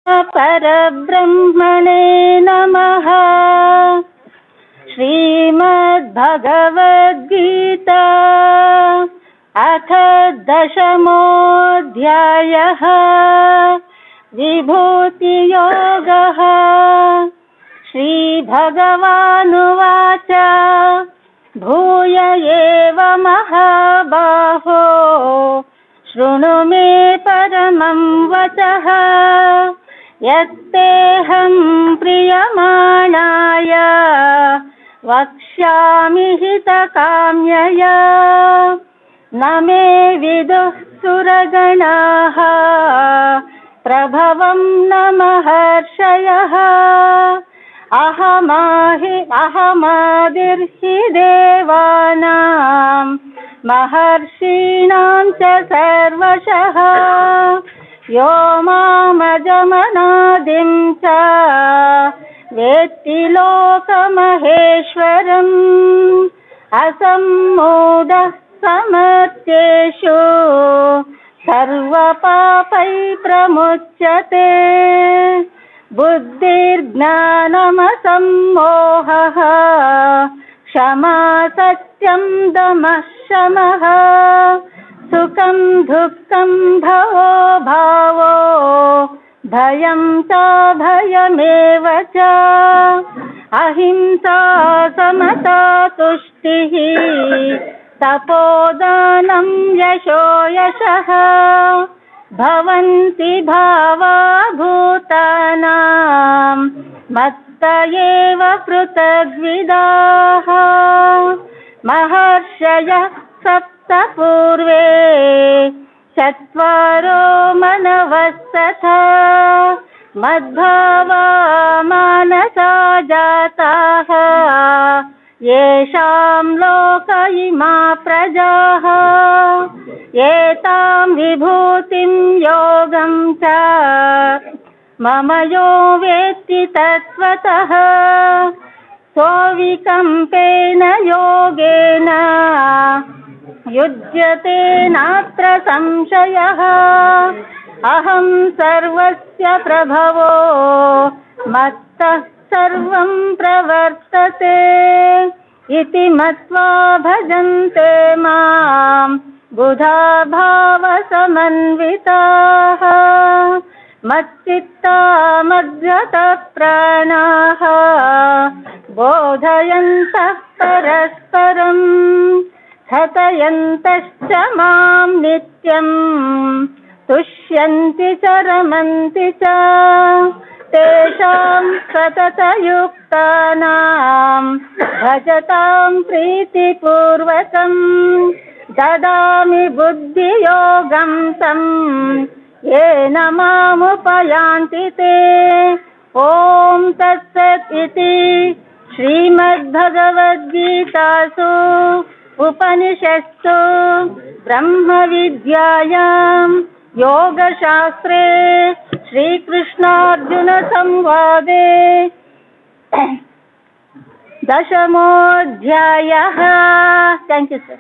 परब्रह्मणे नमः। श्रीमद्भगवद्गीता अथ दशमोऽध्यायः विभूतियोगः। श्रीभगवानुवाच भूय एव महाबाहो शृणु मे परमं वचः यत्तेऽहं प्रीयमाणाय वक्ष्यामि हितकाम्यया। न मे विदुः सुरगणाः प्रभवं न महर्षयः। अहमादिर्हि देवानां महर्षीणां च सर्वशः। यो मामजमनादिं च वेत्ति लोकमहेश्वरम्। असम्मूढः समर्थ्येषु सर्वपापैः प्रमुच्यते। बुद्धिर्ज्ञानमसम्मोहः क्षमा सत्यं दमः शमः। सुखं दुःखं भवो भावो भयं चाभयमेव च। अहिंसा समता तुष्टिः तपोदानं यशो यशः। भवन्ति भावा भूतानां मत्त एव पृथग्विदाः। महर्षयः सप्त पूर्वे चत्वारो मनवस्तथा मद्भावा मानसा जाताः। येषां लोक इमा प्रजाः एतां विभूतिं योगं च मम यो वेत्ति तत्त्वतः। सोऽविकम्पेन योगेन युज्यते नात्र संशयः। अहं सर्वस्य प्रभवो मत्तः सर्वं प्रवर्तते इति मत्वा भजन्ते मां बुधा भावसमन्विताः। मच्चित्ता मद्गतप्राणाः बोधयन्तः परस्परं कथयन्तश्च मां नित्यं तुष्यन्ति च रमन्ति च। तेषां सततयुक्तानां भजतां प्रीतिपूर्वकं ददामि बुद्धियोगं तं येन मामुपयान्ति ते। ॐ तत्सत् इति श्रीमद्भगवद्गीतासु उपनिषत्सु ब्रह्मविद्यायां योगशास्त्रे श्रीकृष्णार्जुनसंवादे दशमोऽध्यायः। Thank you sir.